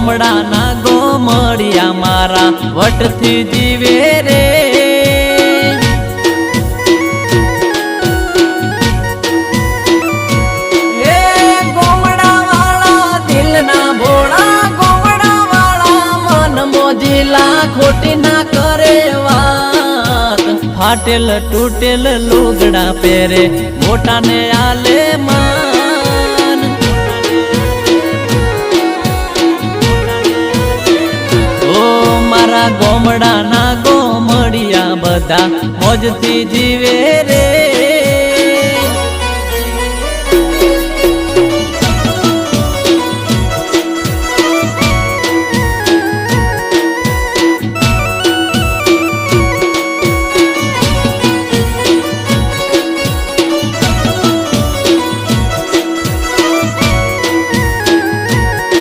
ગોમડાના ગોમડિયા મારા વટથી જીવે રે ખોટી ના કરે વાત ફાટેલ તૂટેલ લુગડા પહેરે મોટા ને આલે માન ઓ મારા ગોમડાના ગોમડિયા બધા મોજથી જીવે રે